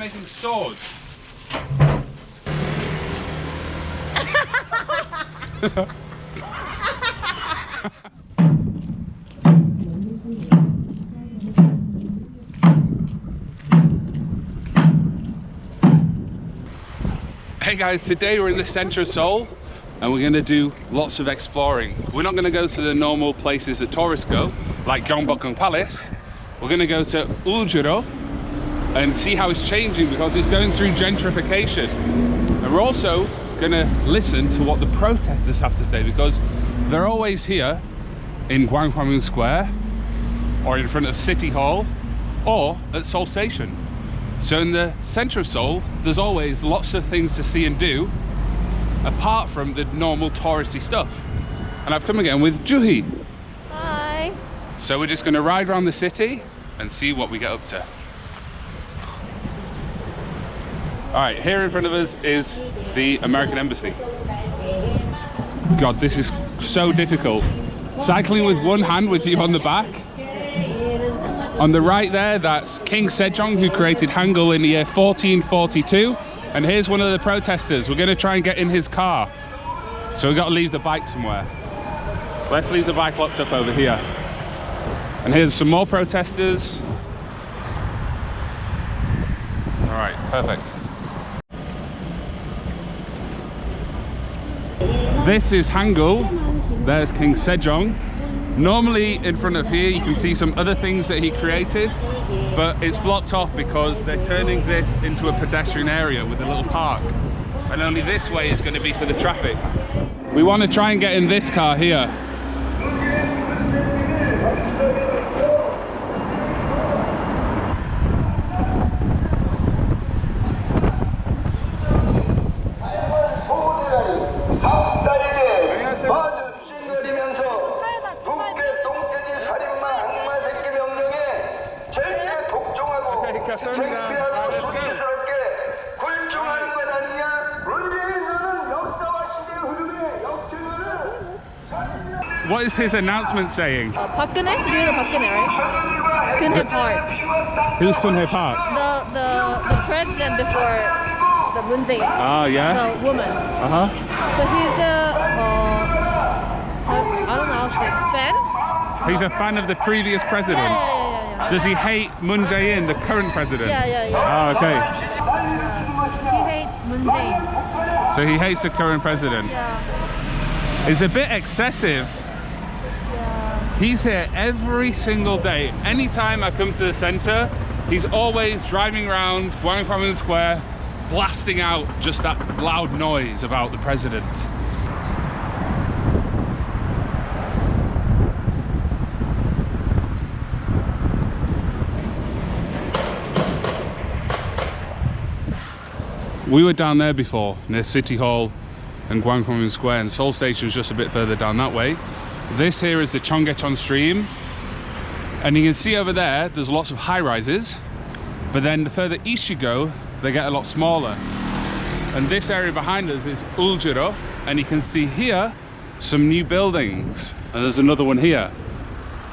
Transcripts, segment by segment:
making swords. Hey guys, today we're in the center of Seoul and we're going to do lots of exploring. We're not going to go to the normal places that tourists go, like Gyeongbokgung Palace. We're going to go to Euljiro and see how it's changing because it's going through gentrification. And we're also going to listen to what the protesters have to say because they're always here in Gwanghwamun Square or in front of City Hall or at Seoul Station. So in the center of Seoul, there's always lots of things to see and do apart from the normal touristy stuff. And I've come again with Juhi. Hi. So we're just going to ride around the city and see what we get up to. All right, here in front of us is the American Embassy. God, this is so difficult. Cycling with one hand with you on the back. On the right there, that's King Sejong, who created Hangul in the year 1442. And here's one of the protesters. We're going to try and get in his car. So we've got to leave the bike somewhere. Let's leave the bike locked up over here. And here's some more protesters. All right, perfect. This is Hangul. There's King Sejong. Normally in front of here you can see some other things that he created, but it's blocked off because they're turning this into a pedestrian area with a little park, and only this way is going to be for the traffic. We want to try and get in this car here. What is his announcement saying? 박근혜? You know 박근혜, right? Sunhae Park. Who's Sunhae Park? The president before the Moon Jae-in. Ah, yeah? The woman. Uh-huh. So he's I don't know how to say, fan? He's a fan of the previous president. Yeah. Does he hate Moon Jae-in, the current president? Yeah. Ah, okay. He hates Moon Jae-in. So he hates the current president. Yeah. It's a bit excessive. He's here every single day. Anytime I come to the center, he's always driving around Gwanghwamun Square, blasting out just that loud noise about the president. We were down there before, near City Hall and Gwanghwamun Square, and Seoul Station is just a bit further down that way. This here is the Cheonggyecheon stream, and you can see over there there's lots of high-rises, but then the further east you go they get a lot smaller. And this area behind us is Euljiro, and you can see here some new buildings, and there's another one here.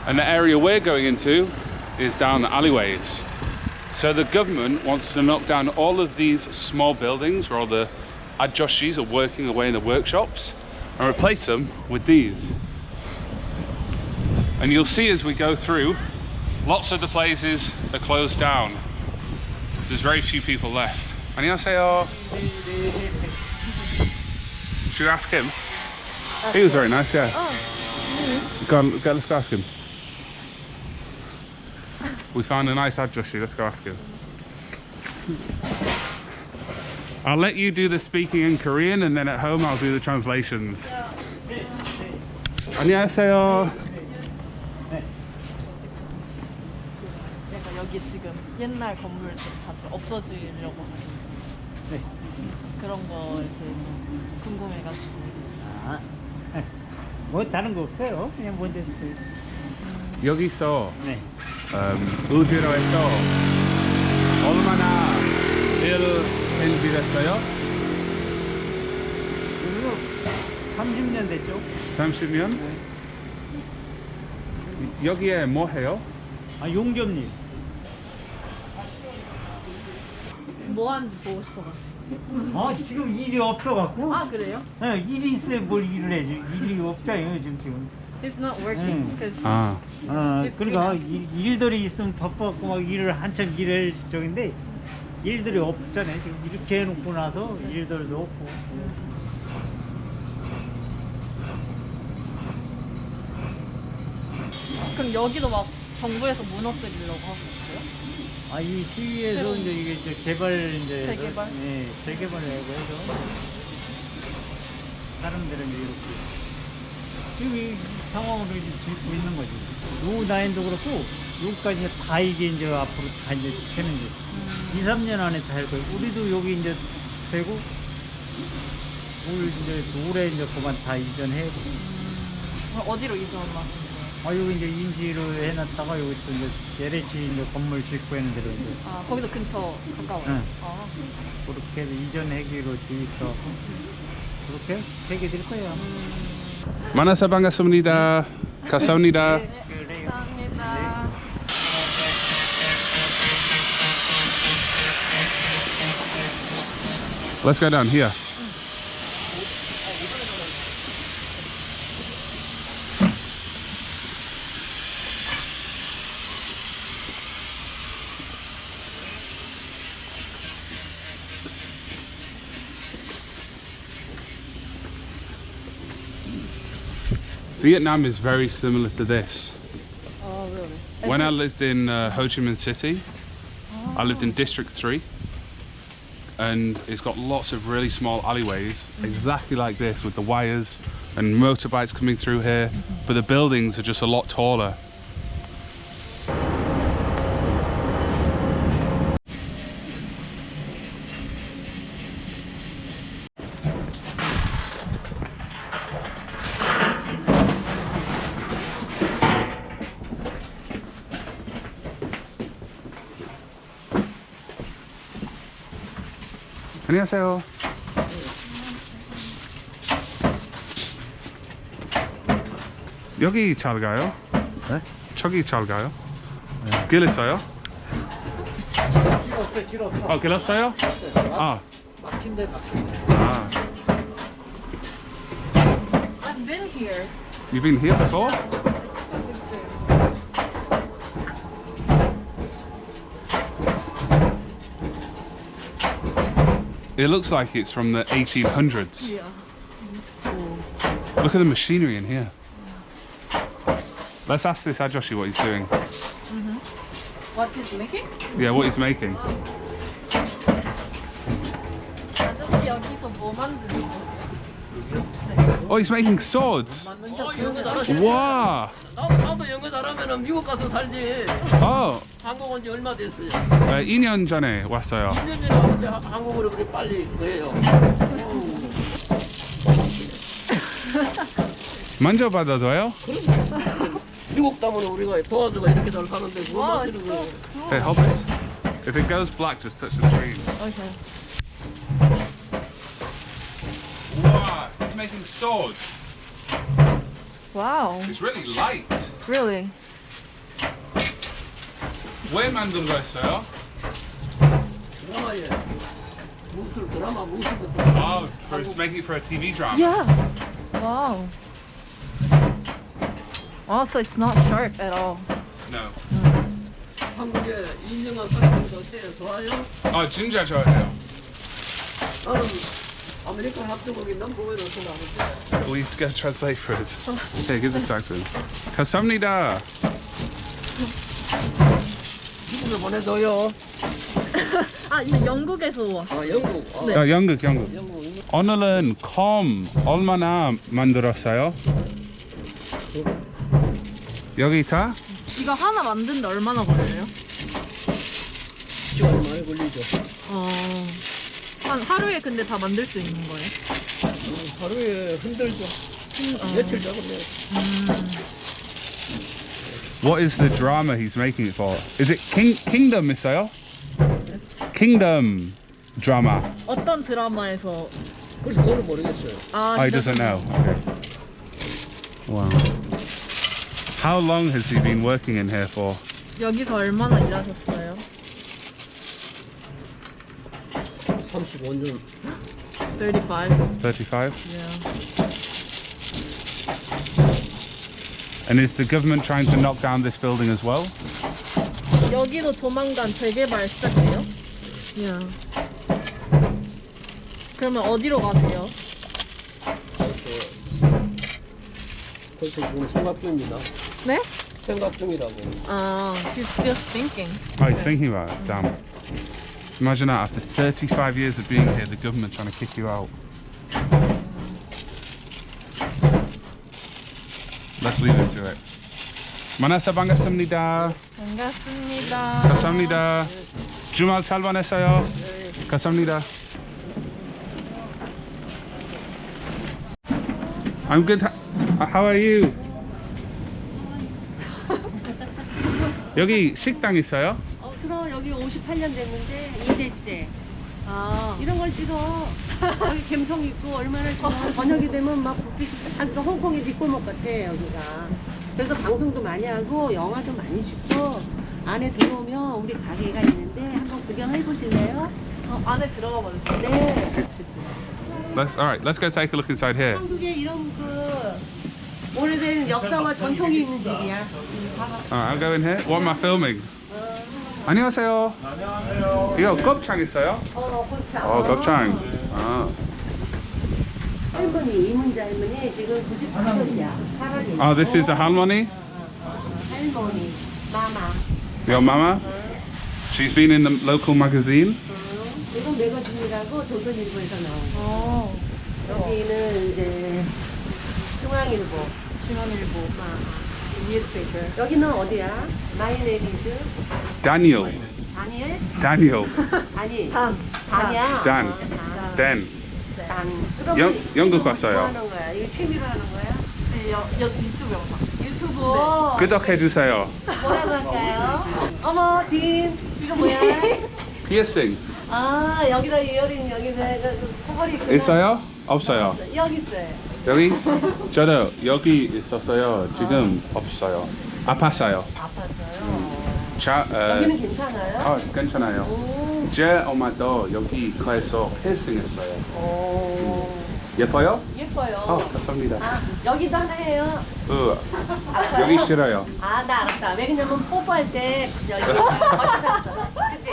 And the area we're going into is down the alleyways. So the government wants to knock down all of these small buildings where all the adjoshis are working away in the workshops and replace them with these. And you'll see as we go through, lots of the places are closed down. There's very few people left. 안녕하세요. Should we ask him? He was very nice, yeah. Go on, let's go ask him. We found a nice adjoshi, let's go ask him. I'll let you do the speaking in Korean, and then at home I'll do the translations. 안녕하세요. 여기 지금 옛날 건물 다 없어지려고 하는 네. 그런 거에서 궁금해가지고. 아, 뭐 다른 거 없어요. 그냥 먼저 여기서 네. 우지로에서 얼마나 일 인지됐어요? 30년 됐죠. 30년? 네. 여기에 뭐 해요? 아, 용접님. 뭐 하는지 보고 싶어가지고. 지금 일이 없어갖고. 아 그래요? 일이 있어야 뭘 일을 해야지. 일이 없잖아요 지금. It's not working. Because 아, 그러니까 일들이 있으면 바빠갖고 막 일을 한참 일할 적인데 일들이 없잖아요. 지금 이렇게 해놓고 나서 일들도 없고. 그럼 여기도 막 정부에서 무너뜨리려고 하고 있어요? 이 시위에서 새로운- 이제 이게 재개발 재개발? 재개발을 해서 사람들은 이제 이렇게 지금 이 상황으로 이제 짓고 있는 거지. 노후 나인도 그렇고 여기까지 다 이게 이제 앞으로 다 이제 되는 게 2, 3년 안에 다 할 거예요. 우리도 여기 이제 되고 올 이제 올해 이제 그만 다 이전해. 그럼 어디로 이전하시는 거예요? 여기 이제 임시로 해놨다가 여기 또 이제 LH 이제 건물 짓고 있는 데로 이제 아 거기도 근처 가까워요? 응. 아. 그렇게 해서 이전하기로 돼 있어. 그렇게 해게 될 거예요. 만나서 반갑습니다. 감사합니다. 감사합니다. Let's go down here. Vietnam is very similar to this. Oh really? When I lived in Ho Chi Minh City, I lived in District 3, and it's got lots of really small alleyways, exactly like this, with the wires and motorbikes coming through here, but the buildings are just a lot taller. 안녕하세요. 여기 잘 가요? 네? 저기 잘 가요? 길 있어요? 길 없어. 길 없어요? 아. 막힌데. 아. I've been here. You've been here before? It looks like it's from the 1800s. Yeah. Look at the machinery in here. Let's ask this Ajoshi what he's doing. What's he making? Yeah, what he's making. 아저씨 여기서 뭐 만드는 거예요? Oh, he's making swords. 영어 잘하시네. Wow. 나도 영어 잘하면 미국 가서 살지. Oh, 한국 온 지 얼마 됐어요? 2년 전에 왔어요. 1년 전에 왔는데 한국어를 그렇게 빨리 그래요. 만져봐도 돼요? 미국 때문에 우리가 도와주고 이렇게 잘 사는데 뭐 와, 마시는 거예요? Hey, hold this. If it goes black, just touch the screen. Okay. Wow, he's making swords. Wow. It's really light. Really? 왜 만든 거였어요? 드라마에 드라마 무술부터 Oh, he's making it for a TV drama. Yeah. Wow. Oh, so it's not sharp at all. No. 한국에 인정한 사람들 어때요? 좋아요? 진짜 좋아해요. 나는 아메리카 합주국이 넘버원으로 생각하는데 We need to go translate for us. Hey, give this back to him. 감사합니다. 미국에 보내줘요. 아, 이거 영국에서 와. 영국. 네. 영국. 영국. 오늘은 컴 얼마나 만들었어요? 여기 다? 이거 하나 만드는데 얼마나 걸려요? 시간 많이 걸리죠. 한 하루에 근데 다 만들 수 있는 거예요? 하루에 흔들죠. 며칠 잡으면. What is the drama he's making it for? Is it Kingdom 있어요? Kingdom drama. 어떤 드라마에서 그래서 그걸 모르겠어요. He doesn't know. Okay. Wow. How long has he been working in here for? 여기서 얼마나 일하셨어요? 35년. 35. 35? Yeah. And is the government trying to knock down this building as well? 여기도 조만간 재개발 시작돼요? Yeah. 그러면 어디로 가세요? 그래서 지금 생각 중입니다. 네? 생각 중이라고. 아, he's just thinking. Oh, he's thinking about it. Damn. Imagine that after 35 years of being here, the government trying to kick you out. Let's leave it to it. 만나서 반갑습니다. 반갑습니다. 감사합니다. 주말 잘 보냈어요. 감사합니다. I'm good. How are you? 여기 식당 있어요? 그럼 여기 58년 됐는데 2대째 아, 이런 걸 찍어. 여기 감성 있고 얼마나 좋아. 저녁이 되면 막 불빛이 딱 홍콩의 뒷골목 같아 여기가. 그래서 방송도 많이 하고 영화도 많이 찍고 안에 들어오면 우리 가게가 있는데 한번 구경해 보실래요? 안에 들어가 봐도 돼요? 네. Let's go take a look inside here. 한국에 이런 그 오래된 역사와 전통이 있는 집이야. I'll go in here. What am I filming? 안녕하세요. 이거 곱창 있어요? 곱창. 곱창. 아. 할머니 이문자 할머니 지금 95살이야. 살아계시고. Oh, this is the 할머니? 할머니, 마마. Your mama? She's been in the local magazine. 이건 매거진이라고 조선일보에서 나온 거. 어, 여기는 이제 중앙일보. 중앙일보. 뉴스페이퍼. 여기는 어디야? 마이 네이비즈. Daniel. 다니엘? Daniel. 아니. 단. 단이야. Dan. Dan. 단. 영국 뭐 왔어요. 하는 거야? 이거 취미로 하는 거야? 유튜브 영상. 유튜브. 구독해 주세요. 뭐라고 할까요? 어머, 딘. 이거 뭐야? Piercing. 아, 여기다 이어링, 여기다 코걸이 있구나. 있어요? 없어요. 여기 있어요. 여기? 저도 여기 있었어요. 지금 없어요. 아팠어요. 아팠어요. 여기는 여기는 괜찮아요? 괜찮아요. 오. 제 엄마도 여기 가서 piercing 했어요. 오. 예뻐요? 예뻐요. 감사합니다. 아, 여기도 하나 해요. 여기 싫어요. 아, 나 알았다. 왜냐면 뽀뽀할 때 여기가 같이 살았어. 그치?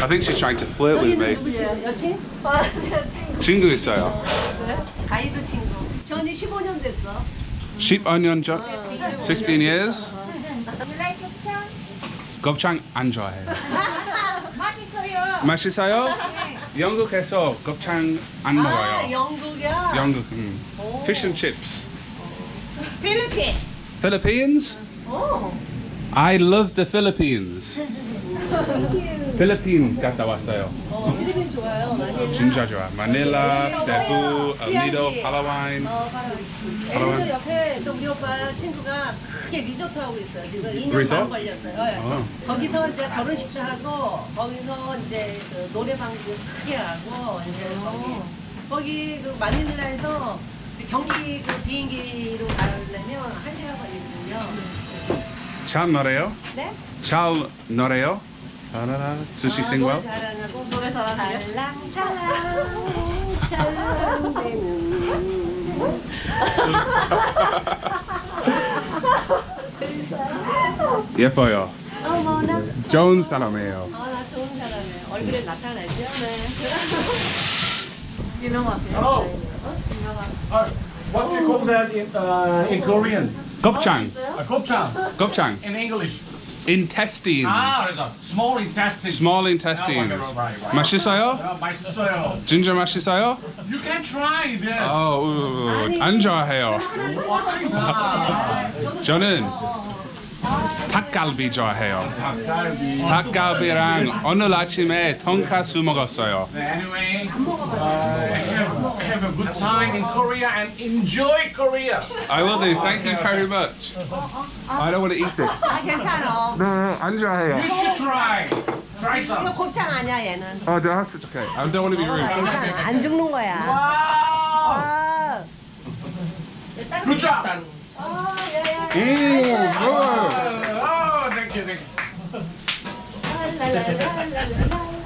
I think she's trying to flirt with 여기는 me. 누구 친구? 여친? 친구 있어요. 가이드 친구. 전이 15년 됐어. 15년 전? 15 years? 곱창 안 좋아해요. 맛있어요? 영국에서 곱창 안 아, 먹어요. 영국이야? 영국. Fish and chips. 필리핀. Philippines? 오. I love the Philippines. 필리핀 갔다 왔어요. 필리핀 좋아요. 마닐라. 진짜 좋아. 마닐라, 세부, 엘니도, 팔라와인. 엘니도 옆에 또 우리 오빠 친구가 크게 리조트 하고 있어요. 지금 2년 리조트? 반 걸렸어요. 거기서 이제 결혼식도 하고 거기서 이제 그 노래방도 크게 하고 이제 거기 그 마닐라에서 경기 그 비행기로 가려면 1시간 걸리거든요. 잘 노래요? 네? 잘 노래요? Does she sing well? 잘하고 노래 잘하고 찰랑찰랑 예뻐요. 어머나. 좋은 사람이에요. 아, 나 좋은 사람이에요. 얼굴에 나타나죠? 네. 유명하세요? What do you call that in Korean? 곱창. Gopchang. 곱창. In English. Intestines. Small intestine. Small intestines. Right. 맛있어요? 맛있어요. 진짜 맛있어요? You can try this. 안 좋아해요. 저는 닭갈비 좋아해요. 닭갈비랑 오늘 아침에 돈가스 먹었어요. Anyway, have a good time in Korea and enjoy Korea. I will do. Thank you very much. I don't want to eat it. 아, 괜찮아. 네, 안 좋아해요. You should try. Try some. 이거 곱창 아니야, 얘는. Oh, that's okay. I don't want to be rude. 괜찮아. 안 죽는 거야. Wow. 아. Good job. 좋아요. Oh, thank you. 랄랄랄랄랄랄.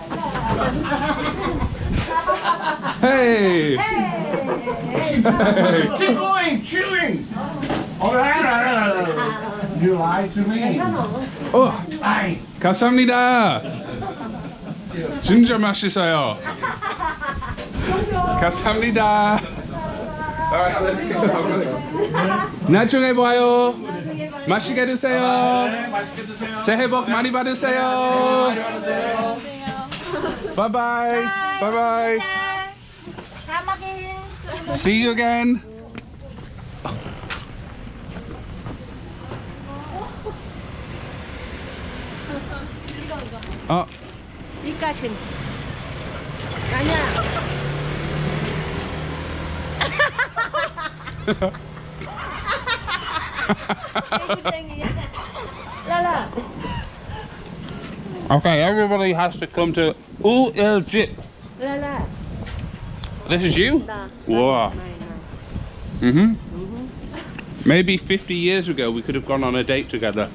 Hey! Keep going, chewing. You lied to me. Oh, Aye. 감사합니다. 진짜 맛있어요. 감사합니다. Alright, let's go. 나중에 봐요. 맛있게 드세요. 맛있게 드세요. 새해 복 많이 받으세요. Bye bye. Bye bye. See you again. 어, 입가심. 아니야. 라라. okay, everybody has to come to Eulji. 라라. This is you? Wow. Maybe 50 years ago we could have gone on a date together.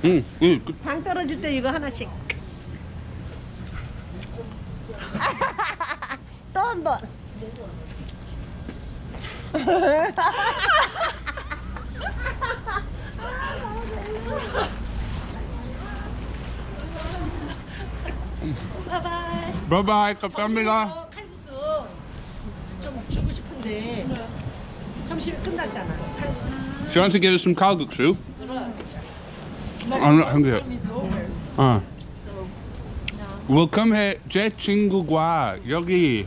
Good. 당 떨어질 때 이거 하나씩. 또 한 번. Bye bye. 감사합니다. 칼국수 좀 주고 싶은데 점심이 끝났잖아. 칼국수. Do you want to give us some kalguksu? I'm not hungry yet. We'll come here. 제 친구가 여기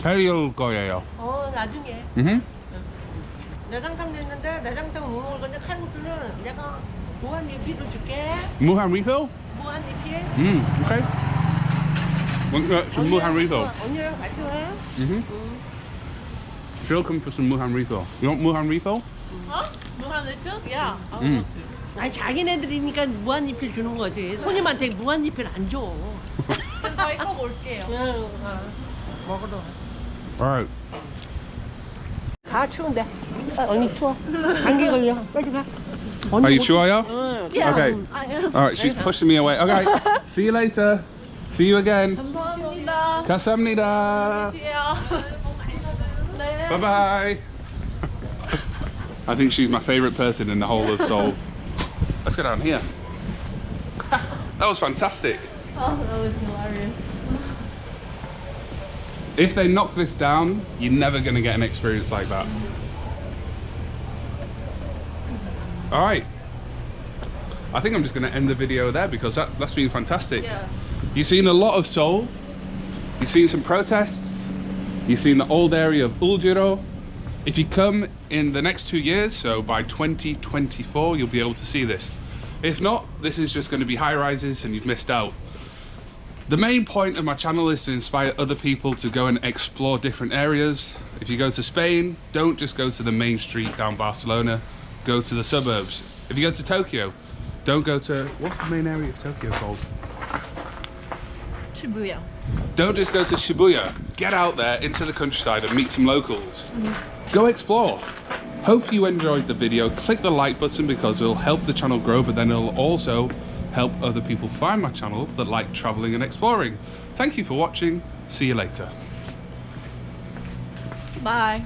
데려올 거예요. 나중에 내장탕도 있는데 내장탕 못 먹을 건데 칼국수는 내가 무한리필로 줄게. 무한 refill? 무한리필. Okay. Some muhan refill. 언니랑 같이 와. She'll come for some muhan refill. You want muhan refill? 무한리필? 야. 아니 자기네들이니까 무한리필 주는 거지. 손님한테 무한리필 안 줘. 그럼 저희 꼭 올게요. 먹으러. Alright. 다 추운데. 언니 추워. 감기 걸려. 빨리 가. Are you 추워요? 응. Okay. Alright, she's pushing me away. Okay. See you later. See you again. 감사합니다. 감사합니다. 네. Bye bye. I think she's my favourite person in the whole of Seoul. Let's go down here. That was fantastic. Oh, that was hilarious. If they knock this down, you're never going to get an experience like that. Alright. I think I'm just going to end the video there because that's been fantastic. Yeah. You've seen a lot of Seoul. You've seen some protests. You've seen the old area of Euljiro. If you come in the next 2 years, so by 2024, you'll be able to see this. If not, this is just going to be high rises and you've missed out. The main point of my channel is to inspire other people to go and explore different areas. If you go to Spain, don't just go to the main street down Barcelona, go to the suburbs. If you go to Tokyo, don't go to, what's the main area of Tokyo called? Shibuya. Don't just go to Shibuya. Get out there into the countryside and meet some locals. Go explore. Hope you enjoyed the video. Click the like button because it'll help the channel grow, but then it'll also help other people find my channel that like traveling and exploring. Thank you for watching. See you later. Bye.